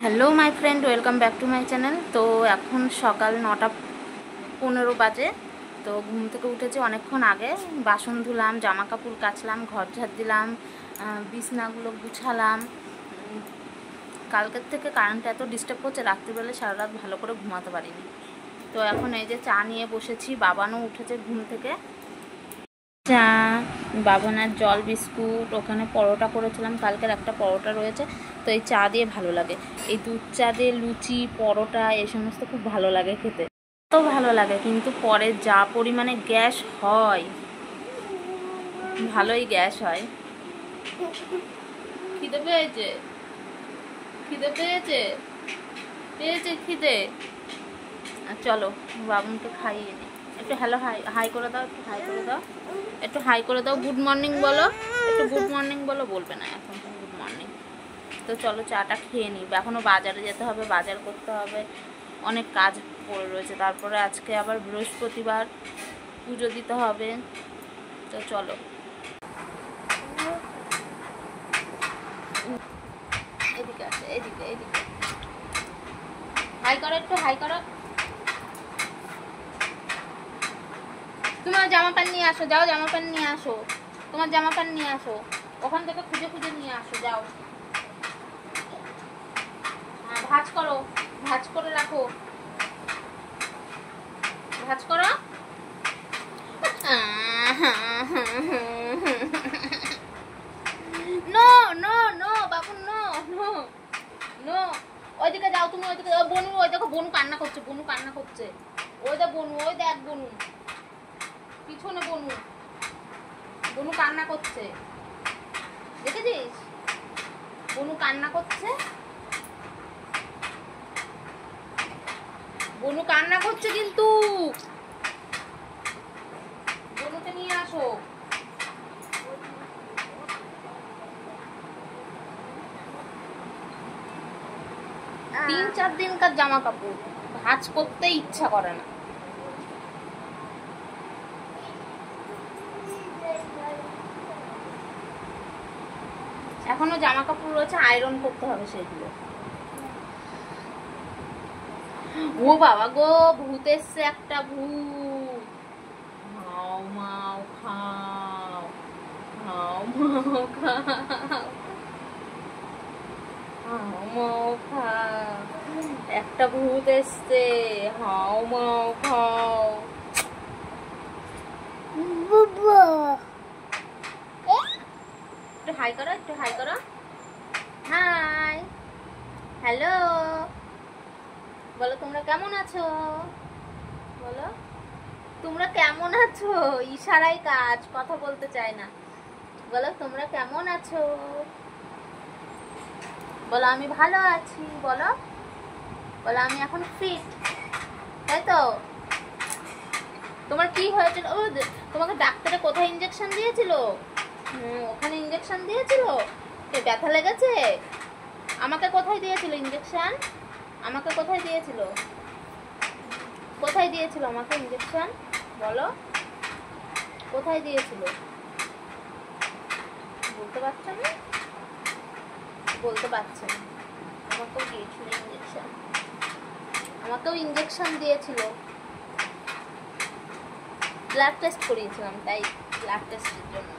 Hello my friend, welcome back to my channel. তো এখন সকাল 9:15 বাজে। তো ঘুম থেকে উঠেছি অনেকক্ষণ আগে, বাসন ধুলাম, জামা কাপড় কাচলাম, ঘর ঝাড় দিলাম, বিছনাগুলো গুছালাম। কালকের থেকে কারেন্ট এত ডিস্টার্ব করছে, রাত্রিবেলা সারা রাত ভালো করে ঘুমাতে পারিনি। তো এখন এই যে চা নিয়ে বসেছি, বাবানও উঠেছে ঘুম থেকে। চা, বাবানার জল, বিস্কুট, ওখানে পরোটা করেছিলাম, কালকের একটা পরোটা রয়েছে। তো এই চা দিয়ে ভালো লাগে, এই দুধ চা দিয়ে লুচি, পরোটা এই সমস্ত খুব ভালো লাগে খেতে, তো ভালো লাগে। কিন্তু পরে যা পরিমাণে গ্যাস হয়, ভালোই গ্যাস হয়। খিদে পেয়েছে, খিদে পেয়েছে, পেয়েছে খিদে। চলো বাবুনকে খাইয়ে নি। একটু হ্যালো হাই হাই করে দাও, একটু হাই করে দাও, একটু হাই করে দাও। গুড মর্নিং বলো, একটু গুড মর্নিং বলো। বলবে না এখন গুড মর্নিং। তো চলো চাটা খেয়ে নিই, এখনও বাজারে যেতে হবে, বাজার করতে হবে, অনেক কাজ পড়ে রয়েছে। তারপরে আজকে আবার বৃহস্পতিবার, পুজো দিতে হবে। তো চলো, এদিকে আছে, এদিকে এদিকে হাই করো, একটু হাই করো। তোমার জামা প্যান্ট নিয়ে আসো, যাও জামা প্যান্ট নিয়ে আসো, তোমার জামা প্যান্ট নিয়ে আসো, ওখান থেকে খুঁজে খুঁজে নিয়ে আসো, যাও। হ্যাঁ, ভাঁজ করো, ভাঁজ করে রাখো, ভাঁজ করো। নো নো নো বাবু, নো নো নো। ওইদিকে যাও তুমি, ওইদিকে। বনু, ওই দেখো বনু কান্না করছে, বনু কান্না করছে। ওই দেখ বনু, ওই দেখ বনু, পিছনে বনু, বনু কান্না করছে, দেখেছিস? বনু কান্না করছে, বনু কান্না করছে, কিন্তু বনুকে নিয়ে আসো। 3-4 দিনকার জামা কাপড় ভাঁজ করতে ইচ্ছা করে না। এখনো জামা কাপড় রয়েছে, আয়রন করতে হবে সেগুলো। ও বাবা গো, ভূত এসছে একটা, ভূত। হাও মাও খাও, হাও মাও খাও, হাও মাও খাও। একটা ভূত এসছে, হাও মাও খাও। একটু হাই করো, একটু হাই করো। হাই, হ্যালো বলো, তোমরা কেমন আছো? বলো তোমরা কেমন আছো। ইশারাই কাজ, কথা বলতে চায় না। বলো তোমরা কেমন আছো, বলো আমি ভালো আছি, বলো, বলো আমি এখন ফিট, তাই তো? তোমার কি হয়েছিল? ও, তোমাকে ডাক্তারে কোথায় ইঞ্জেকশন দিয়েছিল? ওখানে ইঞ্জেকশন দিয়েছিল? ব্যথা লেগেছে? আমাকে কোথায় দিয়েছিল ইঞ্জেকশন? আমাকে কোথায় দিয়েছিল? কোথায় দিয়েছিল আমাকে ইঞ্জেকশন? বলো কোথায় দিয়েছিল? বলতে পারছো না? বলতে পারছে না। আমাকেও দিয়েছিল ইঞ্জেকশন, আমাকেও ইঞ্জেকশন দিয়েছিল। ব্লাড টেস্ট করিয়েছিলাম, তাই ব্লাড টেস্টের জন্য।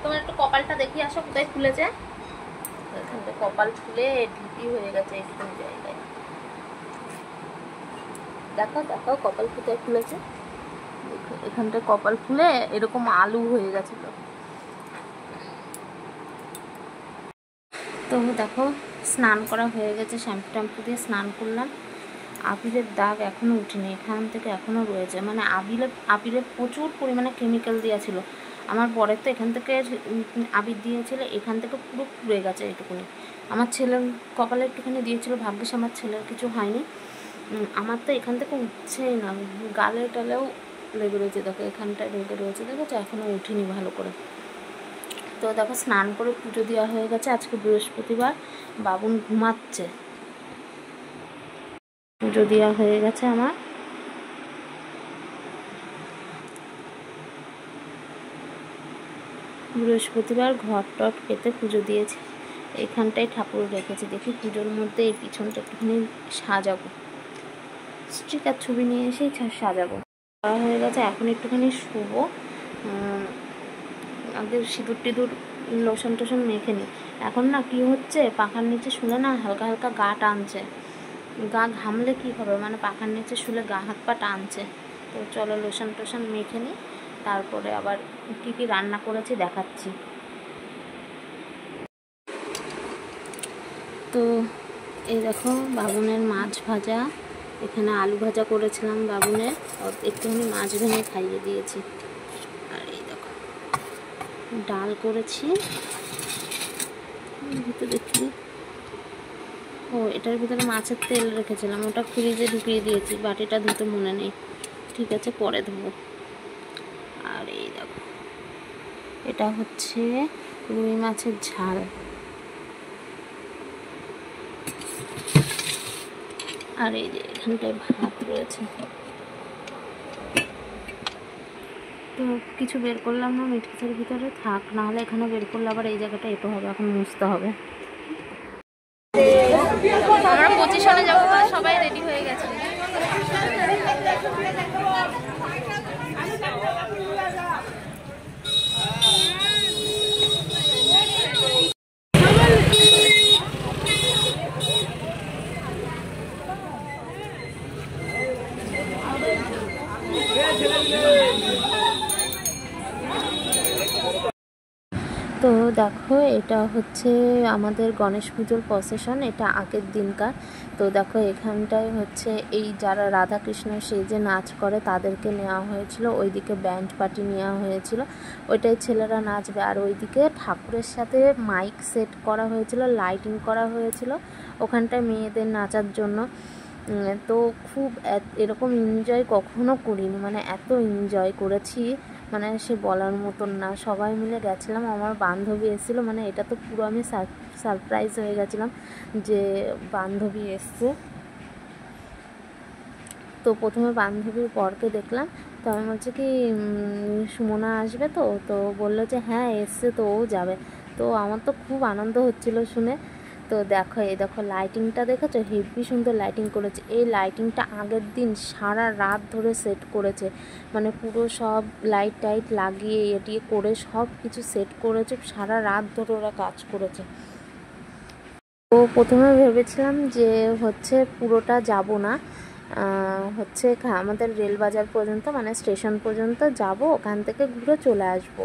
তোমার একটু কপালটা দেখিয়ে আসো, কোথায় খুলেছে। এখান থেকে কপাল খুলে ঢিপি হয়ে গেছে একটু জায়গায়। দেখো দেখো কপাল কোথায় খুলেছে, এখানটা কপাল খুলে এরকম আলু হয়ে গেছিল। তো দেখো স্নান করা হয়ে গেছে, শ্যাম্পু ট্যাম্পু দিয়ে স্নান করলাম। আবিরের দাগ এখনও উঠেনি, এখান থেকে এখনও রয়েছে। মানে আবিরে প্রচুর পরিমাণে কেমিক্যাল দেওয়া ছিল। আমার বরের তো এখান থেকে আবির দিয়েছিল, এখান থেকে পুরো পুড়ে গেছে এটুকুনি। আমার ছেলের কপালে একটুখানি দিয়েছিল, ভাগ্যিস আমার ছেলের কিছু হয়নি। আমার তো এখান থেকে উঠছেই না, গালে টালেও লেগে রয়েছে, দেখো এখানটায় লেগে রয়েছে, দেখেছো এখনও উঠিনি ভালো করে। তো দেখো স্নান করে পুজো দেওয়া হয়ে গেছে, আজকে বৃহস্পতিবার, বাবুন ঘুমাচ্ছে, পুজো দেওয়া হয়ে গেছে আমার। বৃহস্পতিবার ঘর টট পেতে পুজো দিয়েছি, এখানটায় ঠাকুর রেখেছি। দেখি পুজোর মধ্যে এই পিছনটা একটুখানি সাজাবো, স্টিকার ছবি নিয়ে এসেই সাজাবো। করা হয়ে গেছে, এখন একটুখানি শুবো। আগে সিঁদুর টিঁদুর লোশন টোশন মেখে নিই। এখন না কি হচ্ছে, পাখার নিচে শুলে না হালকা হালকা গা টানছে, গা ঘামলে কি হবে, মানে পাখার নিচে শুলে গা হাত পা টানছে। তো চলো লোশন টোশন মেখে নিই, তারপরে আবার কী কী রান্না করেছি দেখাচ্ছি। তো এই দেখো বাবুনের মাছ ভাজা, এখানে আলু ভাজা করেছিলাম বাবুনের, একটুখানি মাছ ভেঙে খাইয়ে দিয়েছি। আর এই দেখো ডাল করেছি, ভিতরে দেখি ও এটার ভিতরে মাছের তেল রেখেছিলাম, ওটা ফ্রিজে ঢুকিয়ে দিয়েছি, বাটিটা ধুতে মনে নেই, ঠিক আছে পরে ধোবো। আর এই দেখো এটা হচ্ছে রুই মাছের ঝাল, আর এই যে এখানটায় ভাত রয়েছে। তো কিছু বের করলাম না মিটকিসের ভিতরে, থাক, নাহলে এখানে বের করলে আবার এই জায়গাটা এটো হবে, এখন মুছতে হবে। আমরা পজিশনে যাবো, সবাই রেডি হয়ে গেছে। তো দেখো এটা হচ্ছে আমাদের গণেশ পুজোর প্রসেশন, এটা আগের দিনকার। তো দেখো এখানটায় হচ্ছে এই যারা রাধাকৃষ্ণ সেজে নাচ করে তাদেরকে নেওয়া হয়েছিল, ওইদিকে ব্যান্ড পার্টি নেওয়া হয়েছিল, ওইটাই ছেলেরা নাচবে। আর ওইদিকে ঠাকুরের সাথে মাইক সেট করা হয়েছিল, লাইটিং করা হয়েছিল ওখানটায় মেয়েদের নাচার জন্য। তো খুব এরকম এনজয় কখনো করিনি, মানে এত এনজয় করেছি মানে সে বলার মতন না। সবাই মিলে গেছিলাম, আমার বান্ধবী এসেছিলো, মানে এটা তো পুরো আমি সারপ্রাইজ হয়ে গেছিলাম যে বান্ধবী এসছে। তো প্রথমে বান্ধবীর বরকে দেখলাম, তো আমি বলছি কি সুমনা আসবে, তো বললো যে হ্যাঁ এসছে, তো ও যাবে। তো আমার তো খুব আনন্দ হচ্ছিল শুনে। তো দেখো এই দেখো লাইটিংটা দেখেছো, হেভি সুন্দর লাইটিং করেছে। এই লাইটিংটা আগের দিন সারা রাত ধরে সেট করেছে, মানে পুরো সব লাইট টাইট লাগিয়ে এটিয়ে করে সব কিছু সেট করেছে, সারা রাত ধরে ওরা কাজ করেছে। তো প্রথমে ভেবেছিলাম যে হচ্ছে পুরোটা যাব না, হচ্ছে আমাদের রেলবাজার পর্যন্ত মানে স্টেশন পর্যন্ত যাব, ওখান থেকে ঘুরে চলে আসব।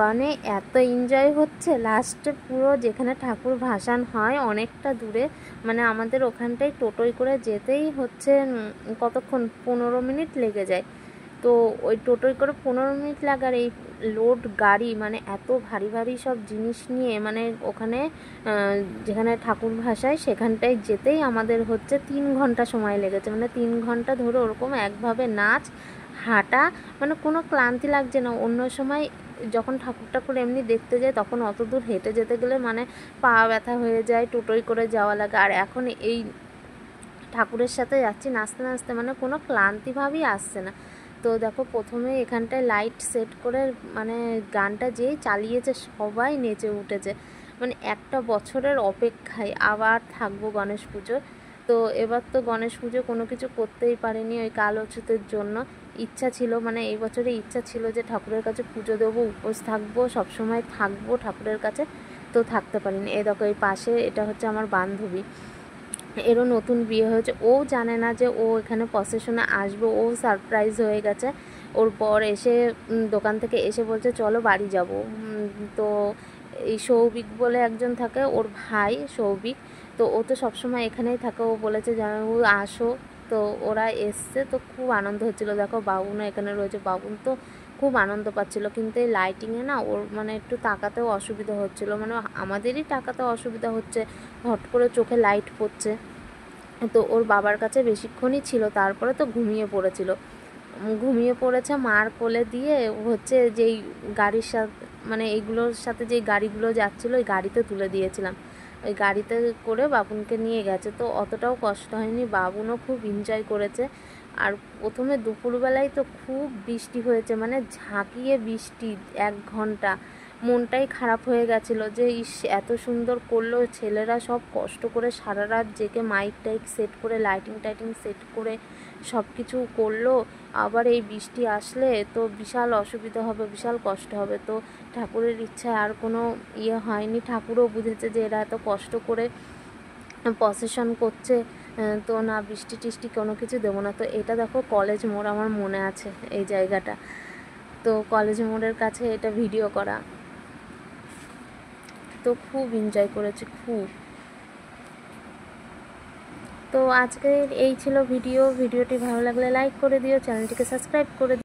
মানে এত এনজয় হচ্ছে, লাস্টে পুরো যেখানে ঠাকুর ভাসান হয় অনেকটা দূরে, মানে আমাদের ওখানটায় টোটোয় করে যেতেই হচ্ছে কতক্ষণ 15 মিনিট লেগে যায়। তো ওই টোটোয় করে 15 মিনিট লাগার এই লোড গাড়ি, মানে এত ভারী ভারী সব জিনিস নিয়ে, মানে ওখানে যেখানে ঠাকুর ভাসায় সেখানটায় যেতেই আমাদের হচ্ছে 3 ঘন্টা সময় লেগেছে। মানে 3 ঘন্টা ধরে ওরকম একভাবে নাচ হাঁটা, মানে কোনো ক্লান্তি লাগছে না। অন্য সময় যখন ঠাকুর এমনি দেখতে যায় তখন অত দূর হেঁটে যেতে গেলে মানে পা ব্যথা হয়ে যায়, টোটোয় করে যাওয়া লাগে। আর এখন এই ঠাকুরের সাথে যাচ্ছি নাচতে নাচতে, মানে কোনো ক্লান্তিভাবই আসছে না। তো দেখো প্রথমে এখানটায় লাইট সেট করে মানে গানটা যেই চালিয়েছে সবাই নেচে উঠেছে, মানে একটা বছরের অপেক্ষায় আবার থাকবো গণেশ পুজো। তো এবার তো গণেশ পুজো কোনো কিছু করতেই পারিনি ওই কাল অচ্যুতের জন্য। ইচ্ছা ছিল, মানে এই বছরে ইচ্ছা ছিল যে ঠাকুরের কাছে পুজো দেবো, উপোস থাকবো, সবসময় থাকবো ঠাকুরের কাছে, তো থাকতে পারিনি। এই দেখো এই পাশে এটা হচ্ছে আমার বান্ধবী, এরও নতুন বিয়ে হয়েছে, ও জানে না যে ও এখানে প্রসেশনে আসবে, ও সারপ্রাইজ হয়ে গেছে। ওর পর এসে দোকান থেকে এসে বলছে চলো বাড়ি যাব। তো এই সৌভিক বলে একজন থাকে, ওর ভাই সৌভিক, তো ও তো সবসময় এখানেই থাকে, ও বলেছে জামাইবাবু আসো, তো ওরা এসছে, তো খুব আনন্দ হচ্ছিলো। দেখো বাবুনও এখানে রয়েছে, বাবুন তো খুব আনন্দ পাচ্ছিল। কিন্তু এই লাইটিংয়ে না ওর মানে একটু তাকাতেও অসুবিধা হচ্ছিলো, মানে আমাদেরই তাকাতেও অসুবিধা হচ্ছে, হট করে চোখে লাইট পড়ছে। তো ওর বাবার কাছে বেশিক্ষণই ছিল, তারপরে তো ঘুমিয়ে পড়েছে। মার কোলে দিয়ে হচ্ছে যেই গাড়ির সাথে মানে এইগুলোর সাথে যেই গাড়িগুলো যাচ্ছিলো ওই গাড়িতে তুলে দিয়েছিলাম, ওই গাড়িতে করে বাবুনকে নিয়ে গেছে। তো অতটাও কষ্ট হয়নি, বাবুনও খুব এনজয় করেছে। আর প্রথমে দুপুরবেলায় তো খুব বৃষ্টি হয়েছে, মানে ঝাঁকিয়ে বৃষ্টি 1 ঘন্টা, মনটাই খারাপ হয়ে গেছিলো যে ইস এত সুন্দর করলো ছেলেরা, সব কষ্ট করে সারা রাত জেগে মাইক টাইক সেট করে লাইটিং টাইটিং সেট করে সব কিছু করলো, আবার এই বৃষ্টি আসলে তো বিশাল অসুবিধা হবে, বিশাল কষ্ট হবে। তো ঠাকুরের ইচ্ছায় আর কোনো হয়নি, ঠাকুরও বুঝেছে যে এরা এত কষ্ট করে প্রসেশন করছে, তো না বৃষ্টি টিষ্টি কোনো কিছু দেবো না। তো এটা দেখো কলেজ মোড়, আমার মনে আছে এই জায়গাটা, তো কলেজ মোড়ের কাছে এটা ভিডিও করা। তো খুব এনজয় করেছি খুব। তো আজকের এই ছিল ভিডিওটি ভালো লাগলে লাইক করে দিও, চ্যানেলটিকে সাবস্ক্রাইব করে দিও।